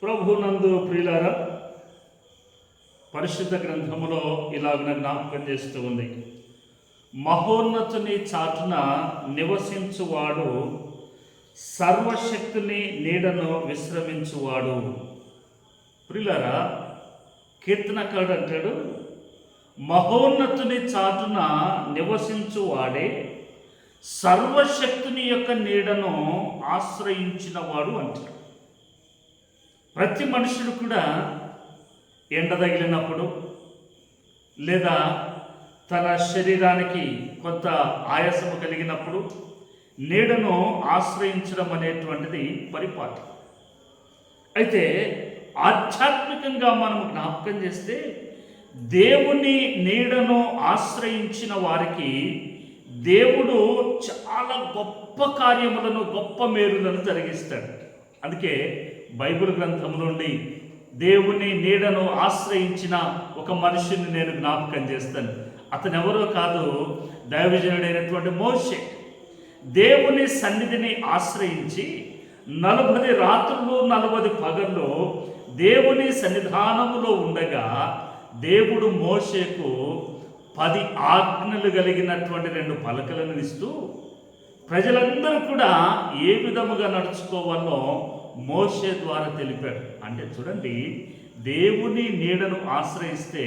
ప్రభునందు ప్రియులారా, పరిశుద్ధ గ్రంథములో ఇలాగ జ్ఞాపకం చేస్తూ ఉంది. మహోన్నతుని చాటున నివసించువాడు సర్వశక్తుని నీడను విశ్రమించువాడు. ప్రియులారా, కీర్తనకారుడు అంటాడు, మహోన్నతుని చాటున నివసించువాడే సర్వశక్తుని యొక్క నీడను ఆశ్రయించినవాడు అంటాడు. ప్రతి మనుషుడు కూడా ఎండ తగిలినప్పుడు లేదా తన శరీరానికి కొంత ఆయాసము కలిగినప్పుడు నీడను ఆశ్రయించడం అనేటువంటిది పరిపాటి. అయితే ఆధ్యాత్మికంగా మనం జ్ఞాపకం చేస్తే దేవుని నీడను ఆశ్రయించిన వారికి దేవుడు చాలా గొప్ప కార్యములను, గొప్ప మేలులను జరిగిస్తాడు. అందుకే బైబిల్ గ్రంథం నుండి దేవుని నీడను ఆశ్రయించిన ఒక మనిషిని నేను జ్ఞాపకం చేస్తాను. అతను ఎవరో కాదు, దైవజనుడైనటువంటి మోషే. దేవుని సన్నిధిని ఆశ్రయించి 40 రాత్రులు 40 పగళ్ళు దేవుని సన్నిధానములో ఉండగా దేవుడు మోషేకు 10 ఆజ్ఞలు కలిగినటువంటి 2 పలకలను ఇస్తూ ప్రజలందరూ కూడా ఏ విధముగా నడుచుకోవాలో మోషే ద్వారా తెలిపాడు. అంటే చూడండి, దేవుని నీడను ఆశ్రయిస్తే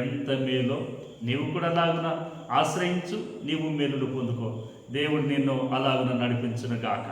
ఎంత మేలో. నీవు కూడా అలాగున ఆశ్రయించు, నీవు మేలులు పొందుకో. దేవుడు నిన్ను అలాగున నడిపించును గాక.